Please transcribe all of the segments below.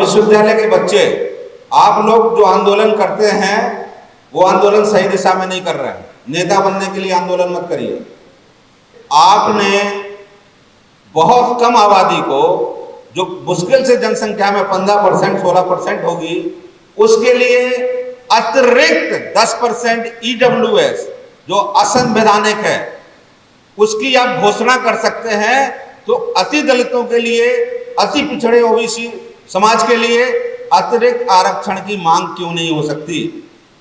विश्वविद्यालय के बच्चे, आप लोग जो आंदोलन करते हैं वो आंदोलन सही दिशा में नहीं कर रहे हैं। नेता बनने के लिए आंदोलन मत करिए। आपने बहुत कम आबादी को, जो मुश्किल से जनसंख्या में 15% 16% होगी, उसके लिए अतिरिक्त 10% EWS जो असंवैधानिक है उसकी आप घोषणा कर सकते हैं। तो अति दलितों के लिए, अति पिछड़े OBC समाज के लिए अतिरिक्त आरक्षण की मांग क्यों नहीं हो सकती?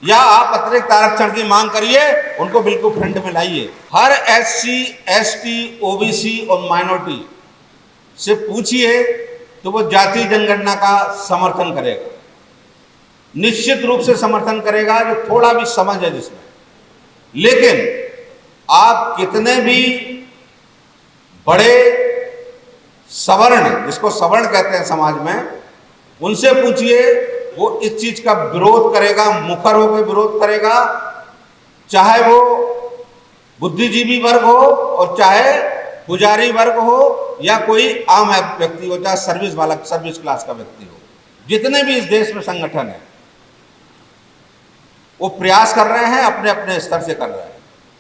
या आप अतिरिक्त आरक्षण की मांग करिए, उनको बिल्कुल फ्रंट में लाइए। हर SC ST OBC और माइनॉरिटी से पूछिए तो वो जातीय जनगणना का समर्थन करेगा, निश्चित रूप से समर्थन करेगा, जो थोड़ा भी समझ है जिसमें। लेकिन आप कितने भी बड़े सवर्ण, जिसको सवर्ण कहते हैं समाज में, उनसे पूछिए, वो इस चीज का विरोध करेगा, मुखर होकर विरोध करेगा, चाहे वो बुद्धिजीवी वर्ग हो और चाहे पुजारी वर्ग हो या कोई आम व्यक्ति हो, चाहे सर्विस क्लास का व्यक्ति हो। जितने भी इस देश में संगठन है वो प्रयास कर रहे हैं, अपने अपने स्तर से कर रहे हैं।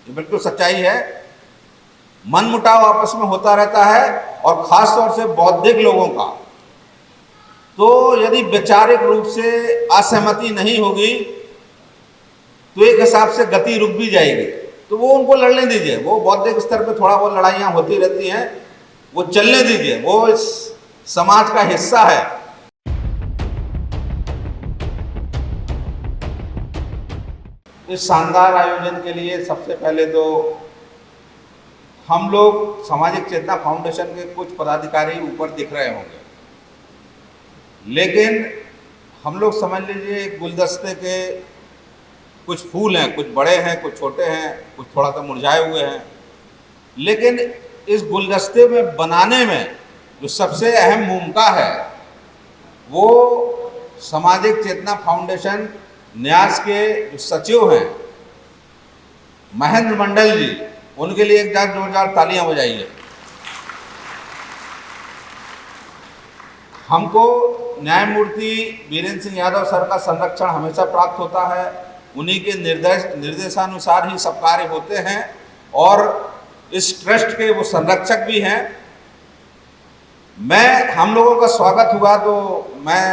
ये बिल्कुल सच्चाई है। मनमुटाव आपस में होता रहता है, और खास तौर से बौद्धिक लोगों का। तो यदि वैचारिक रूप से असहमति नहीं होगी तो एक हिसाब से गति रुक भी जाएगी। तो वो उनको लड़ने दीजिए। वो बौद्धिक स्तर पे थोड़ा बहुत लड़ाइयाँ होती रहती हैं, वो चलने दीजिए, वो इस समाज का हिस्सा है। इस शानदार आयोजन के लिए सबसे पहले तो हम लोग सामाजिक चेतना फाउंडेशन के कुछ पदाधिकारी ऊपर दिख रहे होंगे, लेकिन हम लोग समझ लीजिए एक गुलदस्ते के कुछ फूल हैं, कुछ बड़े हैं, कुछ छोटे हैं, कुछ थोड़ा सा मुरझाए हुए हैं। लेकिन इस गुलदस्ते में बनाने में जो सबसे अहम भूमिका है वो सामाजिक चेतना फाउंडेशन न्यास के जो सचिव हैं महेंद्र मंडल जी, उनके लिए एक जोरदार तालियां बजाइए। हमको न्यायमूर्ति वीरेंद्र सिंह यादव सर का संरक्षण हमेशा प्राप्त होता है। उन्हीं के निर्देशानुसार ही सब कार्य होते हैं, और इस ट्रस्ट के वो संरक्षक भी हैं। हम लोगों का स्वागत हुआ तो मैं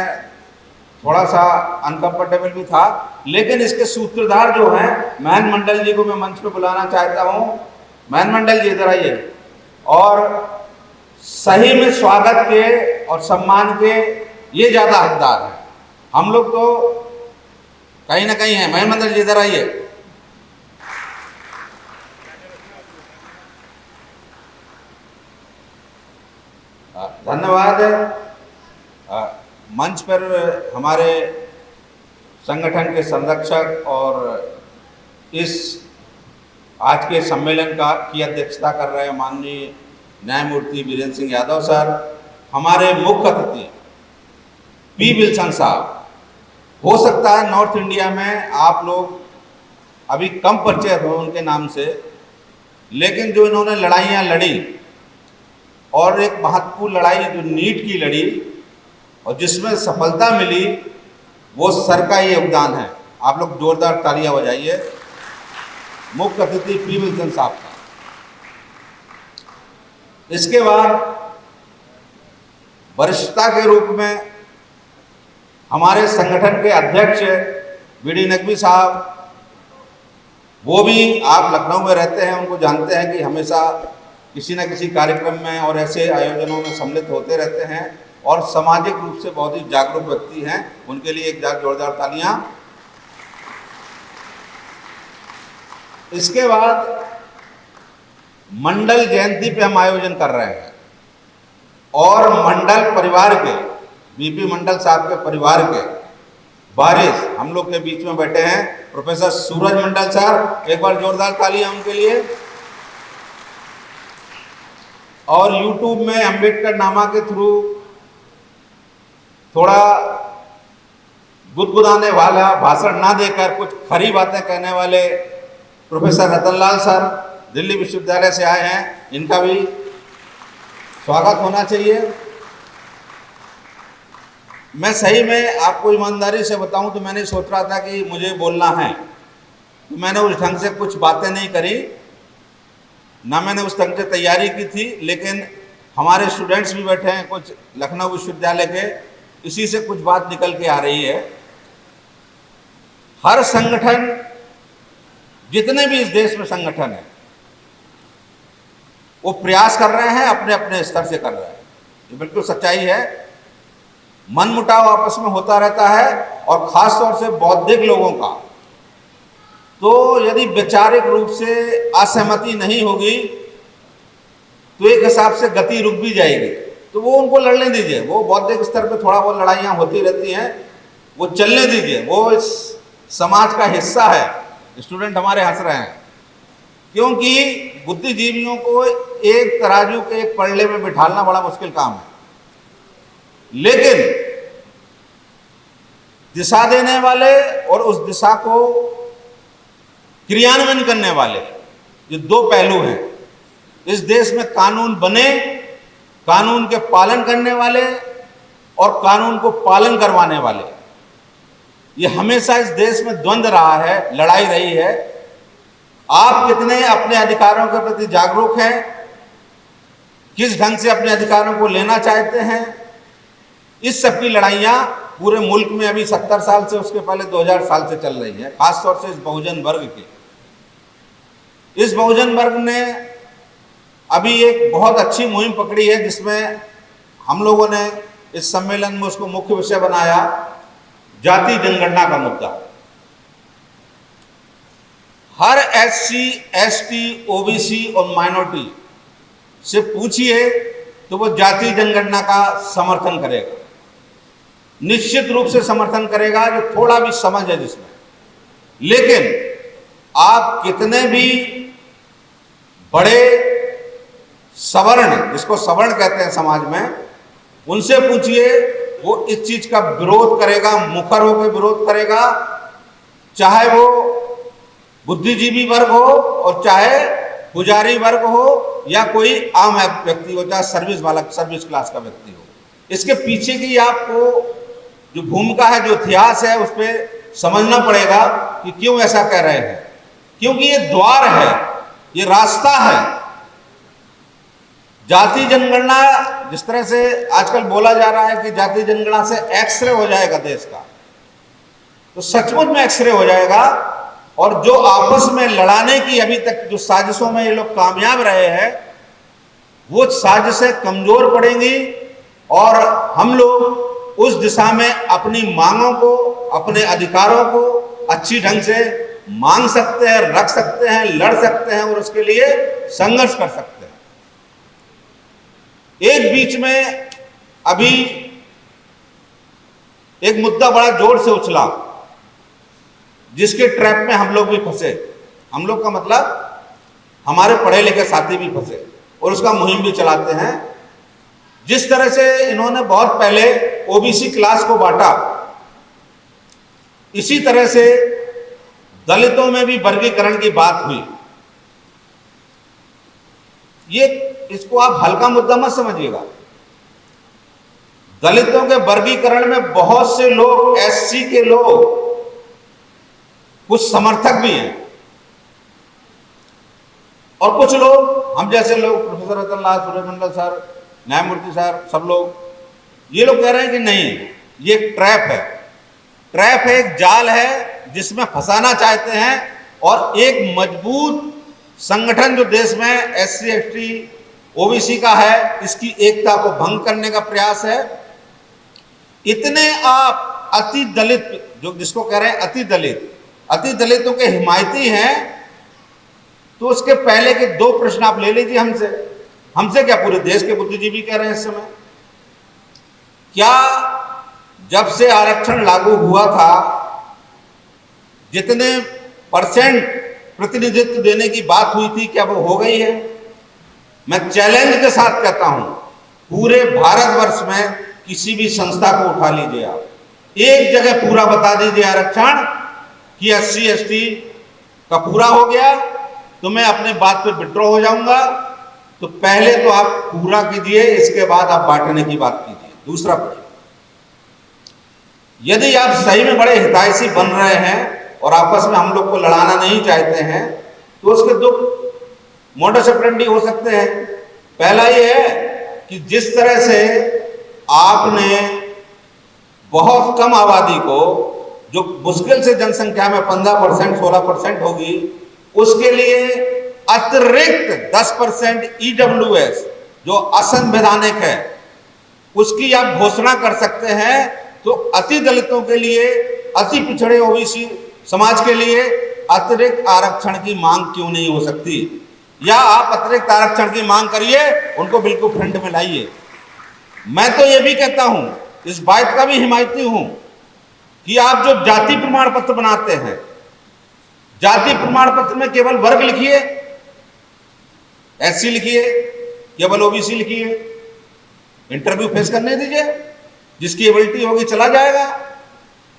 थोड़ा सा अनकंफर्टेबल भी था, लेकिन इसके सूत्रधार जो हैं महेंद्र मंडल जी को मैं मंच पे बुलाना चाहता हूँ। महेंद्र मंडल जी इधर आइए। और सही में स्वागत के और सम्मान के ये ज़्यादा हकदार हैं। हम लोग तो कहीं ना कहीं हैं। महेंद्र मंडल जी इधर आइए। धन्यवाद। मंच पर हमारे संगठन के संरक्षक और इस आज के सम्मेलन की अध्यक्षता कर रहे हैं माननीय न्यायमूर्ति वीरेंद्र सिंह यादव सर, हमारे मुख्य अतिथि P. विल्सन साहब। हो सकता है नॉर्थ इंडिया में आप लोग अभी कम परिचय हो उनके नाम से, लेकिन जो इन्होंने लड़ाइयाँ लड़ी और एक महत्वपूर्ण लड़ाई जो नीट की लड़ी और जिसमें सफलता मिली, वो सर का ही योगदान है। आप लोग जोरदार तालियां बजाइए मुख्य अतिथि P. विल्सन साहब का। इसके बाद वरिष्ठता के रूप में हमारे संगठन के अध्यक्ष BD नकवी साहब, वो भी आप लखनऊ में रहते हैं, उनको जानते हैं कि हमेशा किसी न किसी कार्यक्रम में और ऐसे आयोजनों में सम्मिलित होते रहते हैं और सामाजिक रूप से बहुत ही जागरूक व्यक्ति हैं। उनके लिए एक जोरदार तालियां। इसके बाद मंडल जयंती पे हम आयोजन कर रहे हैं, और मंडल परिवार के BP मंडल साहब के परिवार के वारिस हम लोग के बीच में बैठे हैं प्रोफेसर सूरज मंडल सर। एक बार जोरदार तालियां उनके लिए। और YouTube में अम्बेडकर नामा के थ्रू थोड़ा गुदगुदाने वाला, भाषण ना देकर कुछ खरी बातें कहने वाले प्रोफेसर रतनलाल सर दिल्ली विश्वविद्यालय से आए हैं, इनका भी स्वागत होना चाहिए। मैं सही में आपको ईमानदारी से बताऊं तो मैंने सोच रहा था कि मुझे बोलना है, तो मैंने उस ढंग से कुछ बातें नहीं करी, ना मैंने उस ढंग से तैयारी की थी। लेकिन हमारे स्टूडेंट्स भी बैठे हैं कुछ लखनऊ विश्वविद्यालय के, इसी से कुछ बात निकल के आ रही है। हर संगठन, जितने भी इस देश में संगठन है, वो प्रयास कर रहे हैं, अपने अपने स्तर से कर रहे हैं। ये बिल्कुल सच्चाई है। मनमुटाव आपस में होता रहता है, और खास तौर से बौद्धिक लोगों का, तो यदि वैचारिक रूप से असहमति नहीं होगी तो एक हिसाब से गति रुक भी जाएगी। तो वो उनको लड़ने दीजिए, वो बौद्धिक स्तर पे थोड़ा बहुत लड़ाइयाँ होती रहती हैं, वो चलने दीजिए, वो इस समाज का हिस्सा है। स्टूडेंट हमारे हंस रहे हैं क्योंकि बुद्धिजीवियों को एक तराजू के एक पलड़े में बिठाना बड़ा मुश्किल काम है। लेकिन दिशा देने वाले और उस दिशा को क्रियान्वयन करने वाले, ये दो पहलू हैं। इस देश में कानून बने, कानून के पालन करने वाले और कानून को पालन करवाने वाले, ये हमेशा इस देश में द्वंद्व रहा है, लड़ाई रही है। आप कितने अपने अधिकारों के प्रति जागरूक हैं, किस ढंग से अपने अधिकारों को लेना चाहते हैं, इस सब की लड़ाइयाँ पूरे मुल्क में अभी 70 साल से, उसके पहले 2000 साल से चल रही है। खासतौर से इस बहुजन वर्ग की, इस बहुजन वर्ग ने अभी एक बहुत अच्छी मुहिम पकड़ी है, जिसमें हम लोगों ने इस सम्मेलन में उसको मुख्य विषय बनाया, जाति जनगणना का मुद्दा। हर SC, ST, OBC और माइनॉरिटी से पूछिए तो वो जाति जनगणना का समर्थन करेगा, निश्चित रूप से समर्थन करेगा, जो थोड़ा भी समझ है जिसमें। लेकिन आप कितने भी बड़े सवर्ण, जिसको सवर्ण कहते हैं समाज में, उनसे पूछिए, वो इस चीज का विरोध करेगा, मुखर होकर विरोध करेगा, चाहे वो बुद्धिजीवी वर्ग हो और चाहे पुजारी वर्ग हो या कोई आम व्यक्ति हो, चाहे सर्विस क्लास का व्यक्ति हो। इसके पीछे की आपको जो भूमिका है, जो इतिहास है, उस पर समझना पड़ेगा कि क्यों ऐसा कह रहे हैं। क्योंकि ये द्वार है, ये रास्ता है। जाति जनगणना, जिस तरह से आजकल बोला जा रहा है कि जाति जनगणना से एक्सरे हो जाएगा देश का, तो सचमुच में एक्सरे हो जाएगा। और जो आपस में लड़ाने की अभी तक जो साजिशों में ये लोग कामयाब रहे हैं, वो साजिशें कमजोर पड़ेंगी और हम लोग उस दिशा में अपनी मांगों को, अपने अधिकारों को अच्छी ढंग से मांग सकते हैं, रख सकते हैं, लड़ सकते हैं और उसके लिए संघर्ष कर सकते हैं। एक बीच में अभी एक मुद्दा बड़ा जोर से उछला, जिसके ट्रैप में हम लोग भी फंसे। हम लोग का मतलब हमारे पढ़े लिखे साथी भी फंसे और उसका मुहिम भी चलाते हैं। जिस तरह से इन्होंने बहुत पहले OBC क्लास को बांटा, इसी तरह से दलितों में भी वर्गीकरण की बात हुई। इसको आप हल्का मुद्दा मत समझिएगा। दलितों के वर्गीकरण में बहुत से लोग, SC के लोग, कुछ समर्थक भी हैं और कुछ लोग हम जैसे लोग, प्रोफेसर रतनलाल, सूर्यमंडल सर, न्यायमूर्ति सर, सब लोग, ये लोग कह रहे हैं कि नहीं, ये एक ट्रैप है। ट्रैप है, एक जाल है जिसमें फंसाना चाहते हैं। और एक मजबूत संगठन जो देश में SC, ST, OBC का है, इसकी एकता को भंग करने का प्रयास है। इतने आप अति दलित, जो जिसको कह रहे हैं अति दलितों के हिमायती हैं, तो उसके पहले के 2 प्रश्न आप ले लीजिए हमसे क्या पूरे देश के बुद्धिजीवी कह रहे हैं इस समय। क्या जब से आरक्षण लागू हुआ था, जितने % प्रतिनिधित्व देने की बात हुई थी, क्या वो हो गई है? मैं चैलेंज के साथ कहता हूं, पूरे भारतवर्ष में किसी भी संस्था को उठा लीजिए, आप एक जगह पूरा बता दीजिए आरक्षण कि SC, ST का पूरा हो गया, तो मैं अपने बात पे विड्रॉ हो जाऊंगा। तो पहले तो आप पूरा कीजिए, इसके बाद आप बांटने की बात कीजिए। दूसरा प्रश्न, यदि आप सही में बड़े हितैषी बन रहे हैं और आपस में हम लोग को लड़ाना नहीं चाहते हैं, तो उसके दो मोडस ऑपरेंडी हो सकते हैं। पहला ये है कि जिस तरह से आपने बहुत कम आबादी को, जो मुश्किल से जनसंख्या में 15% 16% होगी, उसके लिए अतिरिक्त 10% EWS जो असंवैधानिक है उसकी आप घोषणा कर सकते हैं। तो अति दलितों के लिए, अति पिछड़े ओबीसी समाज के लिए अतिरिक्त आरक्षण की मांग क्यों नहीं हो सकती? या आप अतिरिक्त आरक्षण की मांग करिए, उनको बिल्कुल फ्रंट में लाइए। मैं तो ये भी कहता हूं, इस बात का भी हिमायती हूं कि आप जो जाति प्रमाण पत्र बनाते हैं, जाति प्रमाण पत्र में केवल वर्ग लिखिए, SC लिखिए, केवल OBC लिखिए, इंटरव्यू फेस करने दीजिए, जिसकी एबिलिटी होगी चला जाएगा।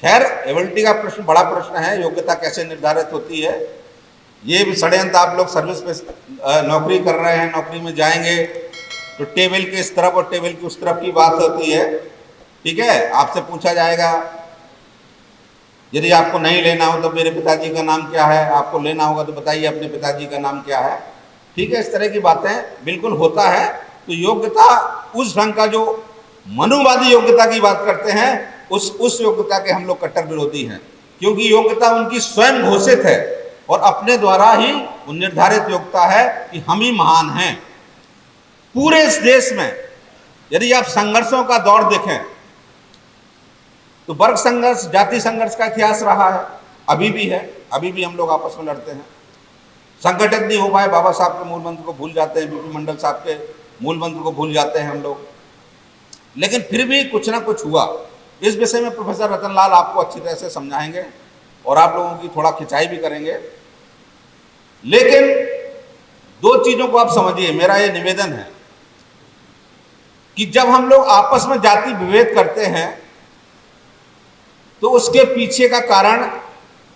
खैर, एबिलिटी का प्रश्न बड़ा प्रश्न है, योग्यता कैसे निर्धारित होती है, ये भी षड्यंत्र। आप लोग सर्विस पे नौकरी कर रहे हैं, नौकरी में जाएंगे तो टेबल के इस तरफ और टेबल की उस तरफ की बात होती है, ठीक है। आपसे पूछा जाएगा, यदि आपको नहीं लेना हो तो मेरे पिताजी का नाम क्या है, आपको लेना होगा तो बताइए अपने पिताजी का नाम क्या है, ठीक है। इस तरह की बातें बिल्कुल होता है। तो योग्यता उस ढंग का, जो मनुवादी योग्यता की बात करते हैं, उस योग्यता के हम लोग कट्टर विरोधी हैं, क्योंकि योग्यता उनकी स्वयं घोषित है और अपने द्वारा ही वो निर्धारित योग्यता है कि हम ही महान हैं। पूरे इस देश में यदि आप संघर्षों का दौर देखें तो वर्ग संघर्ष, जाति संघर्ष का इतिहास रहा है, अभी भी है, अभी भी हम लोग आपस में लड़ते हैं। संगठित नहीं हो पाए, बाबा साहब के मूल मंत्र को भूल जाते हैं, बीपी मंडल साहब के मूल मंत्र को भूल जाते हैं हम लोग, लेकिन फिर भी कुछ ना कुछ हुआ। इस विषय में प्रोफेसर रतनलाल आपको अच्छी तरह से समझाएंगे और आप लोगों की थोड़ा खिंचाई भी करेंगे। लेकिन दो चीजों को आप समझिए, मेरा ये निवेदन है कि जब हम लोग आपस में जाति विभेद करते हैं तो उसके पीछे का कारण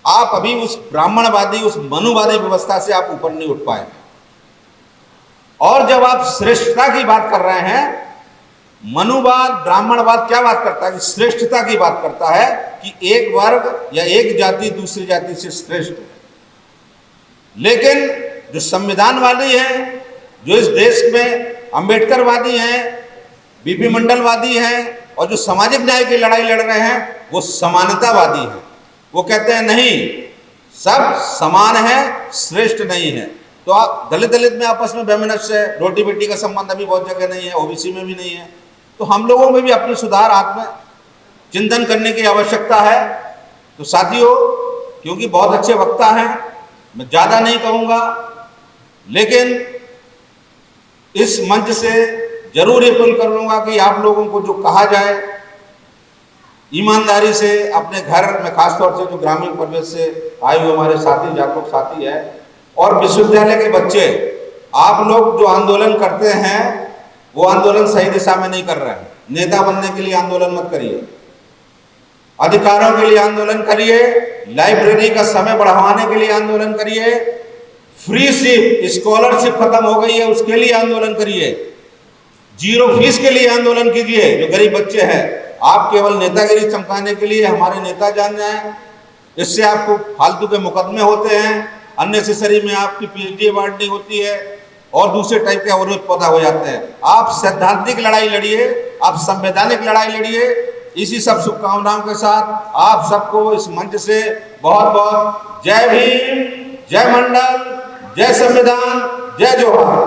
आप अभी उस ब्राह्मणवादी, उस मनुवादी व्यवस्था से आप ऊपर नहीं उठ पाए। और जब आप श्रेष्ठता की बात कर रहे हैं, मनुवाद, ब्राह्मणवाद क्या बात करता है कि श्रेष्ठता की बात करता है कि एक वर्ग या एक जाति दूसरी जाति से श्रेष्ठ है। लेकिन जो संविधानवादी हैं, जो इस देश में अंबेडकरवादी हैं, बीपी मंडलवादी हैं और जो सामाजिक न्याय की लड़ाई लड़ रहे हैं, वो समानतावादी हैं। वो कहते हैं नहीं, सब समान है, श्रेष्ठ नहीं है। तो आप दलित में आपस में वैमनस्य है, रोटी बेटी का संबंध अभी बहुत जगह नहीं है, ओबीसी में भी नहीं है। तो हम लोगों में भी अपनी सुधार, आत्म चिंतन करने की आवश्यकता है। तो साथियों, क्योंकि बहुत अच्छे वक्ता हैं, मैं ज़्यादा नहीं कहूँगा, लेकिन इस मंच से जरूर अपील करूँगा कि आप लोगों को जो कहा जाए, ईमानदारी से अपने घर में, खासतौर से जो ग्रामीण परिवेश से आए हुए हमारे साथी, जागरूक साथी है, और विश्वविद्यालय के बच्चे, आप लोग जो आंदोलन करते हैं वो आंदोलन सही दिशा में नहीं कर रहे हैं। नेता बनने के लिए आंदोलन मत करिए, अधिकारों के लिए आंदोलन करिए, लाइब्रेरी का समय बढ़ाने के लिए आंदोलन करिए, फ्री स्कॉलरशिप खत्म हो गई है उसके लिए आंदोलन करिए, 0 फीस के लिए आंदोलन कीजिए। जो गरीब बच्चे हैं, आप केवल नेतागिरी चमकाने के लिए हमारे नेता जान जाएं, इससे आपको फालतू के मुकदमे होते हैं, अननेसेसरी में आपकी PhD अवार्ड नहीं होती है और दूसरे टाइप के अवरोध पैदा हो जाते हैं। आप सैद्धांतिक लड़ाई लड़िए, आप संवैधानिक लड़ाई लड़िए। इसी सब शुभकामनाओं के साथ आप सबको इस मंच से बहुत बहुत जय भीम, जय मंडल, जय संविधान, जय जोहार।